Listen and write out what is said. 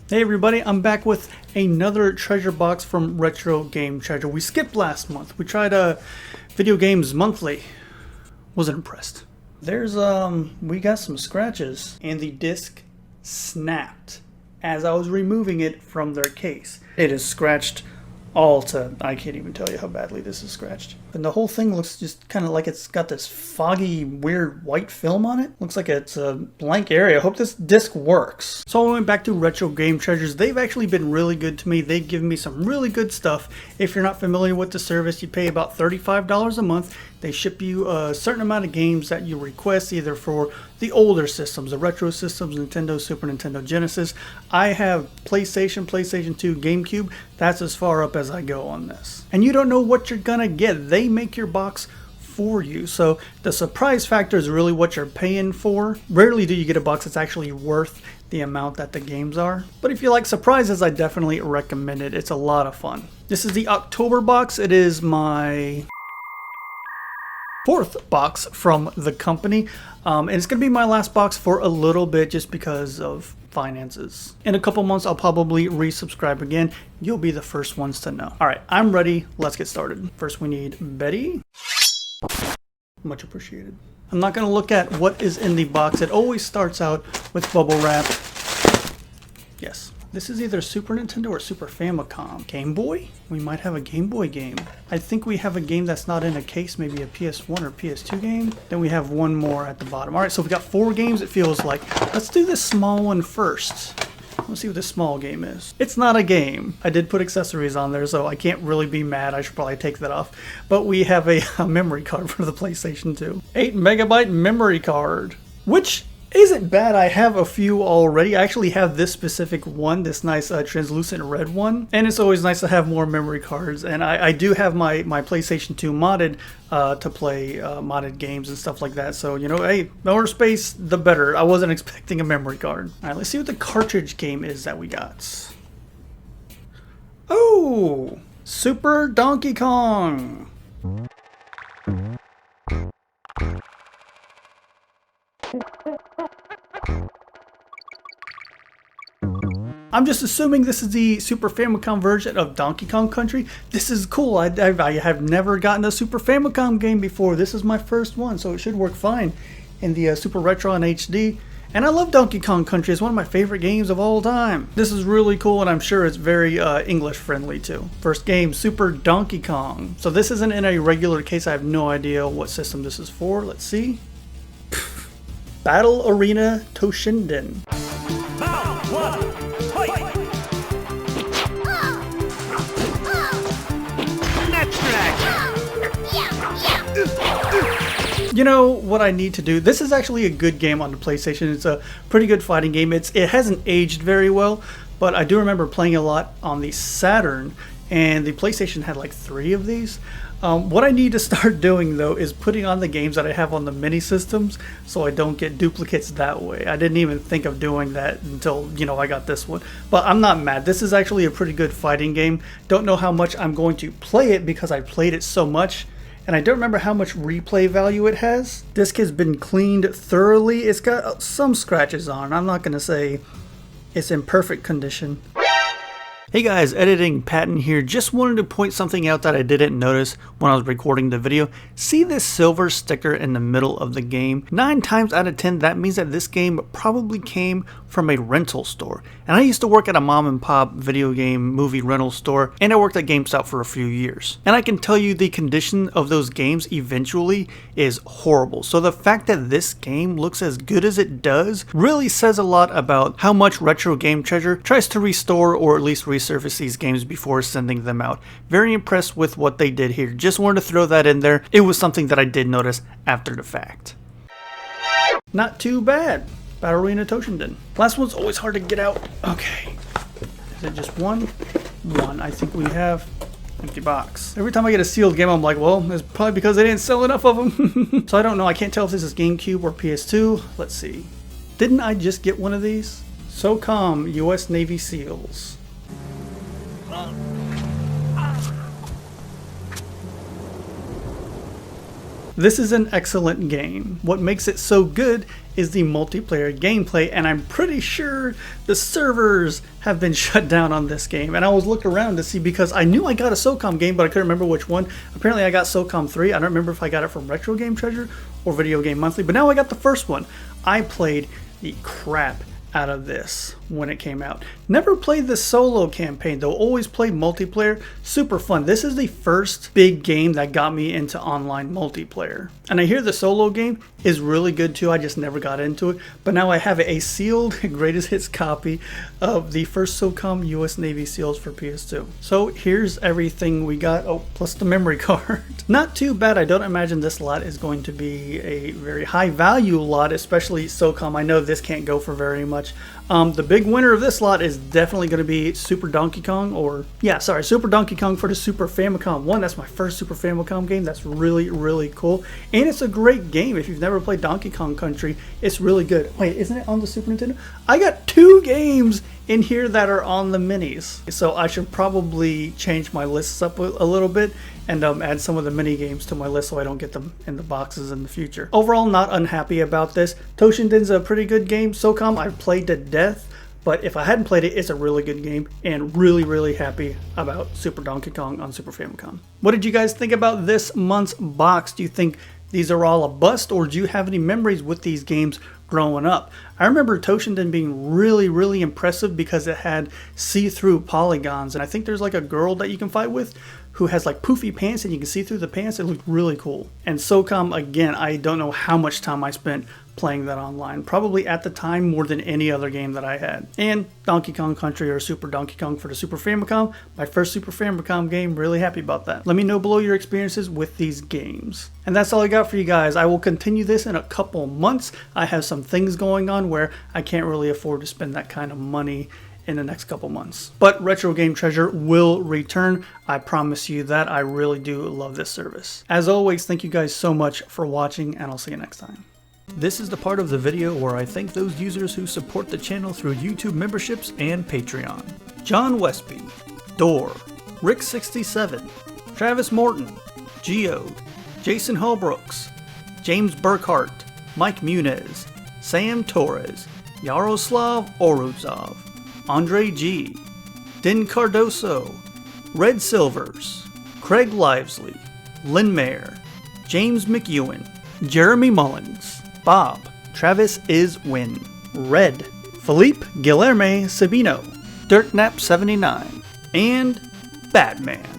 Hey everybody, I'm back with another treasure box from Retro Game Treasure. We skipped last month. We tried Video Games Monthly. Wasn't impressed. There's we got some scratches and the disc snapped as I was removing it from their case. It is scratched all to, I can't even tell you how badly this is scratched. And the whole thing looks just kind of like it's got this foggy, weird white film on it. Looks like it's a blank area. I hope this disc works. So I went back to Retro Game Treasures. They've actually been really good to me. They've given me some really good stuff. If you're not familiar with the service, you pay about $35 a month. They ship you a certain amount of games that you request, either for the older systems, the retro systems, Nintendo, Super Nintendo, Genesis. I have PlayStation, PlayStation 2, GameCube. That's as far up as I go on this. And you don't know what you're gonna get. They make your box for you. So the surprise factor is really what you're paying for. Rarely do you get a box that's actually worth the amount that the games are. But if you like surprises, I definitely recommend it. It's a lot of fun. This is the October box. It is my fourth box from the company, and it's gonna be my last box for a little bit just because of finances. In a couple months I'll probably resubscribe again. You'll be the first ones to know. All right, I'm ready. Let's get started. First we need Betty. Much appreciated. I'm not gonna look at what is in the box. It always starts out with bubble wrap. Yes. This is either Super Nintendo or Super Famicom. Game Boy? We might have a Game Boy game. I think we have a game that's not in a case, maybe a PS1 or PS2 game. Then we have one more at the bottom. All right, so we got 4 games, it feels like. Let's do this small one first. Let's see what this small game is. It's not a game. I did put accessories on there, so I can't really be mad. I should probably take that off. But we have a memory card for the PlayStation 2. 8 megabyte memory card, which isn't bad. I have a few already. I actually have this specific one, this nice translucent red one. And it's always nice to have more memory cards. And I do have my PlayStation 2 modded to play modded games and stuff like that. So, you know, hey, more space, the better. I wasn't expecting a memory card. All right, let's see what the cartridge game is that we got. Oh, Super Donkey Kong. I'm just assuming this is the Super Famicom version of Donkey Kong Country. This is cool. I have never gotten a Super Famicom game before. This is my first one, so it should work fine in the Super Retro and HD. And I love Donkey Kong Country. It's one of my favorite games of all time. This is really cool, and I'm sure it's very English friendly too. First game, Super Donkey Kong. So this isn't in a regular case. I have no idea what system this is for. Let's see. Battle Arena Toshinden. You know what I need to do? This is actually a good game on the PlayStation. It's a pretty good fighting game. It hasn't aged very well, but I do remember playing a lot on the Saturn, and the PlayStation had like 3 of these. What I need to start doing though is putting on the games that I have on the mini systems so I don't get duplicates that way. I didn't even think of doing that until, you know, I got this one. But I'm not mad. This is actually a pretty good fighting game. Don't know how much I'm going to play it because I played it so much. And I don't remember how much replay value it has. Disc has been cleaned thoroughly. It's got some scratches on. I'm not going to say it's in perfect condition. Hey guys, Editing Patton here. Just wanted to point something out that I didn't notice when I was recording the video. See this silver sticker in the middle of the game? 9 times out of 10, that means that this game probably came from a rental store. And I used to work at a mom and pop video game movie rental store, and I worked at GameStop for a few years. And I can tell you the condition of those games eventually is horrible. So the fact that this game looks as good as it does really says a lot about how much Retro Game Treasure tries to restore or at least resurface these games before sending them out. Very impressed with what they did here. Just wanted to throw that in there. It was something that I did notice after the fact. Not too bad. Battle Arena Toshinden. Last one's always hard to get out. Okay. Is it just one? One. I think we have empty box. Every time I get a sealed game, I'm like, well, it's probably because they didn't sell enough of them. So I don't know. I can't tell if this is GameCube or PS2. Let's see. Didn't I just get one of these? SOCOM US Navy SEALs. This is an excellent game. What makes it so good is the multiplayer gameplay, and I'm pretty sure the servers have been shut down on this game. And I was looking around to see, because I knew I got a SOCOM game, but I couldn't remember which one. Apparently I got SOCOM 3. I don't remember if I got it from Retro Game Treasure or Video Game Monthly, but now I got the first one. I played the crap out of this when it came out. Never played the solo campaign though, always played multiplayer. Super fun. This is the first big game that got me into online multiplayer. And I hear the solo game is really good too. I just never got into it. But now I have a sealed greatest hits copy of the first SOCOM US Navy seals for PS2. So here's everything we got. Oh, plus the memory card. Not too bad. I don't imagine this lot is going to be a very high value lot, especially SOCOM. I know this can't go for very much. The big winner of this lot is definitely going to be Super Donkey Kong, Super Donkey Kong for the Super Famicom 1. That's my first Super Famicom game. That's really, really cool. And it's a great game. If you've never played Donkey Kong Country, it's really good. Wait, isn't it on the Super Nintendo? I got 2 games in here that are on the minis. So I should probably change my lists up a little bit and add some of the mini games to my list so I don't get them in the boxes in the future. Overall, not unhappy about this. Toshinden's a pretty good game. SOCOM I've played to death, but if I hadn't played it, it's a really good game, and really, really happy about Super Donkey Kong on Super Famicom. What did you guys think about this month's box? Do you think these are all a bust, or do you have any memories with these games growing up? I remember Toshinden being really, really impressive because it had see-through polygons, and I think there's like a girl that you can fight with who has like poofy pants and you can see through the pants. It looked really cool. And SOCOM, again, I don't know how much time I spent playing that online. Probably at the time more than any other game that I had. And Donkey Kong Country or Super Donkey Kong for the Super Famicom, my first Super Famicom game. Really happy about that. Let me know below your experiences with these games. And that's all I got for you guys. I will continue this in a couple months. I have some things going on where I can't really afford to spend that kind of money in the next couple months. But Retro Game Treasure will return. I promise you that. I really do love this service. As always, thank you guys so much for watching, and I'll see you next time. This is the part of the video where I thank those users who support the channel through YouTube memberships and Patreon. John Westby, Door, Rick67, Travis Morton, Geode, Jason Holbrooks, James Burkhart, Mike Muniz, Sam Torres, Yaroslav Oruzov, Andre G, Din Cardoso, Red Silvers, Craig Livesley, Lynn Mayer, James McEwen, Jeremy Mullins, Bob, Travis Is Win, Red, Philippe Guilherme Sabino, DirtNap79, and Batman.